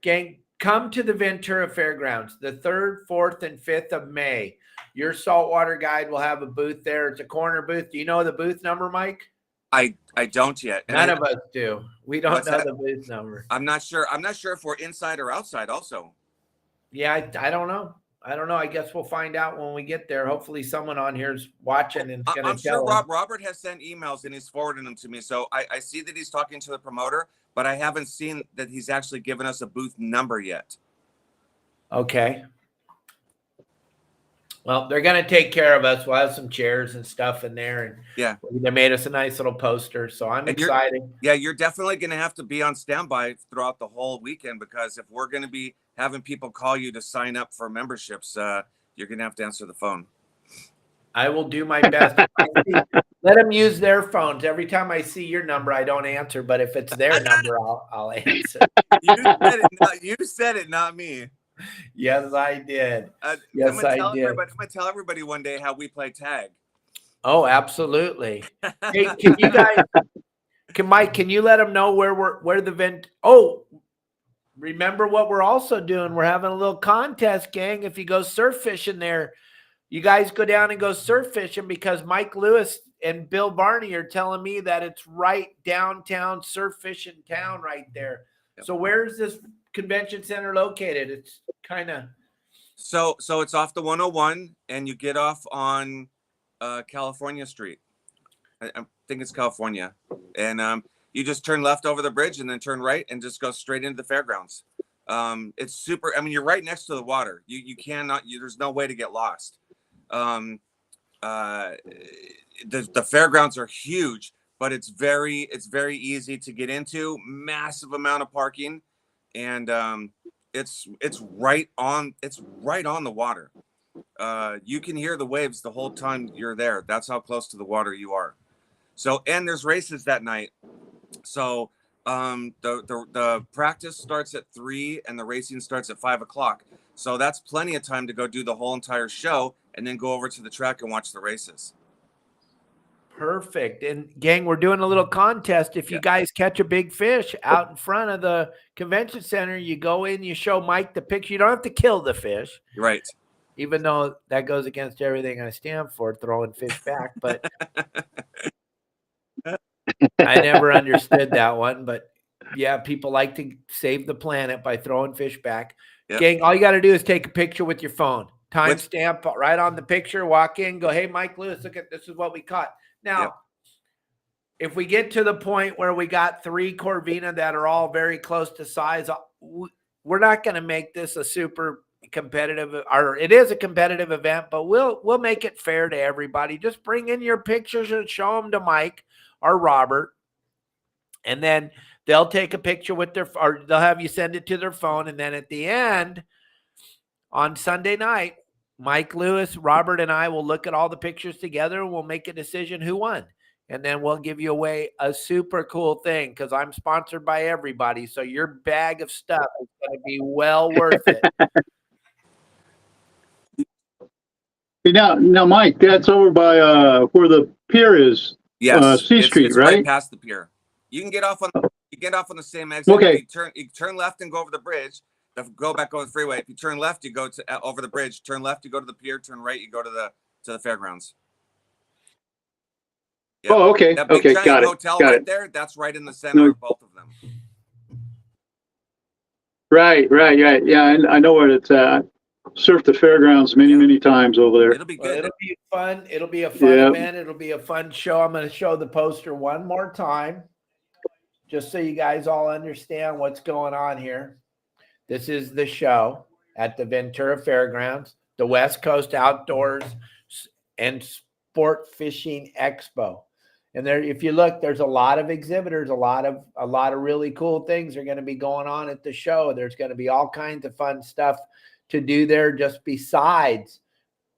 Gang, come to the Ventura Fairgrounds the 3rd, 4th, and 5th of May. Your saltwater guide will have a booth there. It's a corner booth. Do you know the booth number, Mike? I don't yet. None of us do. We don't know the booth number. I'm not sure. I'm not sure if we're inside or outside also. Yeah, I don't know. I don't know. I guess we'll find out when we get there. Hopefully someone on here is watching and going to tell sure Robert has sent emails and he's forwarding them to me. So I see that he's talking to the promoter, but I haven't seen that he's actually given us a booth number yet. Okay. Well, they're going to take care of us. We'll have some chairs and stuff in there. And yeah, they made us a nice little poster. So I'm excited. You're definitely going to have to be on standby throughout the whole weekend, because if we're going to be having people call you to sign up for memberships, you're going to have to answer the phone. I will do my best. Let them use their phones. Every time I see your number, I don't answer. But if it's their number, I'll answer. You said it, not me. Yes, I did. Yes, I did. I'm going to tell everybody one day how we play tag. Oh, absolutely. Hey, can you guys, Mike, can you let them know where the vent? Oh, remember what we're also doing? We're having a little contest, gang. If you go surf fishing there, you guys go down and go surf fishing, because Mike Lewis and Bill Barney are telling me that it's right downtown surf fishing town right there. Yep. So where's this convention center located? It's kind of so it's off the 101, and you get off on California Street. I think it's California, and you just turn left over the bridge and then turn right and just go straight into the fairgrounds. It's super. I mean, you're right next to the water. You cannot. There's no way to get lost. The fairgrounds are huge, but it's very easy to get into. Massive amount of parking, and it's right on the water. You can hear the waves the whole time you're there. That's how close to the water you are. So, and there's races that night. So the practice starts at 3 and the racing starts at 5 o'clock. So that's plenty of time to go do the whole entire show and then go over to the track and watch the races. Perfect. And gang, we're doing a little contest. If you guys catch a big fish out in front of the convention center, you go in, you show Mike the picture. You don't have to kill the fish. Right. Even though that goes against everything I stand for, throwing fish back. But I never understood that one. But yeah, people like to save the planet by throwing fish back. Yep. Gang, all you got to do is take a picture with your phone. Timestamp right on the picture, walk in, go, hey, Mike Lewis, look at this is what we caught. Now, if we get to the point where we got 3 Corvina that are all very close to size, we're not going to make this a super competitive, or it is a competitive event, but we'll make it fair to everybody. Just bring in your pictures and show them to Mike or Robert, and then they'll take a picture with or they'll have you send it to their phone, and then at the end on Sunday night, Mike Lewis, Robert, and I will look at all the pictures together, and we'll make a decision who won. And then we'll give you away a super cool thing, because I'm sponsored by everybody. So your bag of stuff is going to be well worth it. Now, Mike, that's over by where the pier is. Yes, C Street, it's right past the pier. You can get off on the same exit. Okay. You turn left and go over the bridge. Go back over the freeway. If you turn left, you go to over the bridge. Turn left, you go to the pier. Turn right, you go to the fairgrounds. Yep. Oh, okay. That big giant hotel right there, that's right in the center of both of them. Right. Yeah, I know where it's at. Surfed the fairgrounds many times over there. It'll be good. It'll be fun. It'll be a fun event. It'll be a fun show. I'm going to show the poster one more time, just so you guys all understand what's going on here. This is the show at the Ventura Fairgrounds, the West Coast Outdoors and Sport Fishing Expo. And there, if you look, there's a lot of exhibitors, a lot of really cool things are going to be going on at the show. There's going to be all kinds of fun stuff to do there, just besides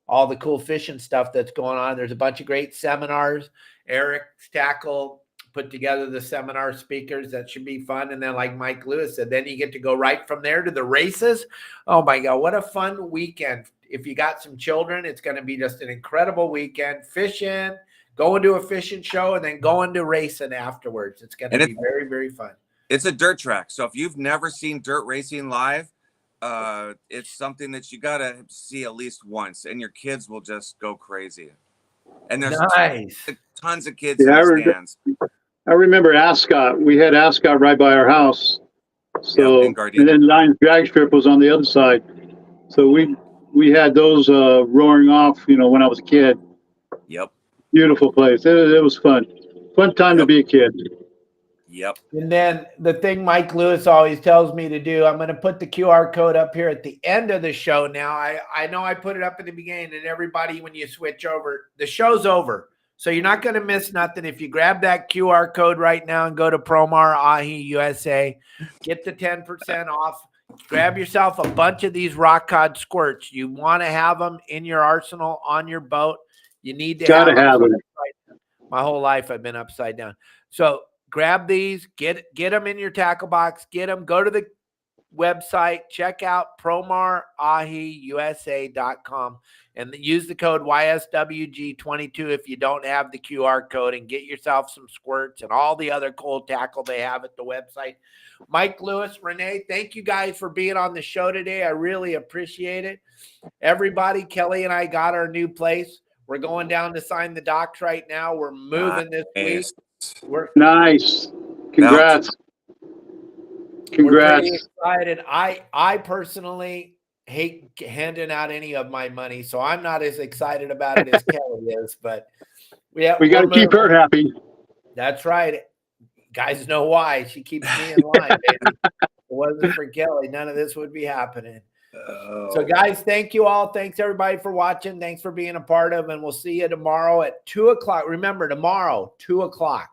all the cool fishing stuff that's going on. There's a bunch of great seminars. Eric's Tackle put together the seminar speakers. That should be fun. And then like Mike Lewis said, then you get to go right from there to the races. Oh my God, what a fun weekend. If you got some children, it's going to be just an incredible weekend. Fishing, going to a fishing show, and then going to racing afterwards. It's going to be very, very fun. It's a dirt track. So if you've never seen dirt racing live, it's something that you got to see at least once, and your kids will just go crazy. And there's tons of kids in the stands. I remember Ascot. We had Ascot right by our house. So, and then Lions Drag Strip was on the other side. So we had those roaring off, you know, when I was a kid. Yep. Beautiful place. It was fun. Fun time to be a kid. Yep. And then the thing Mike Lewis always tells me to do, I'm going to put the QR code up here at the end of the show now. I know I put it up at the beginning, and everybody, when you switch over, the show's over. So you're not going to miss nothing. If you grab that QR code right now and go to Promar Ahi USA, get the 10% off. Grab yourself a bunch of these rock cod squirts. You want to have them in your arsenal on your boat. You need to have them. My whole life I've been upside down. So grab these, get them in your tackle box, get them, go to the website, check out PromarAhiUSA.com and use the code YSWG22 if you don't have the QR code, and get yourself some squirts and all the other cool tackle they have at the website. Mike Lewis, Renee, thank you guys for being on the show today. I really appreciate it. Everybody, Kelly and I got our new place. We're going down to sign the docs right now. We're moving this week. Nice. Congrats. We're pretty excited. I personally hate handing out any of my money, so I'm not as excited about it as Kelly is, but we got to keep her happy. That's right. Guys know why. She keeps me in line, baby. If it wasn't for Kelly, none of this would be happening. So guys, thank you all. Thanks everybody for watching. Thanks for being a part of, and we'll see you tomorrow at 2:00. Remember, tomorrow, 2:00.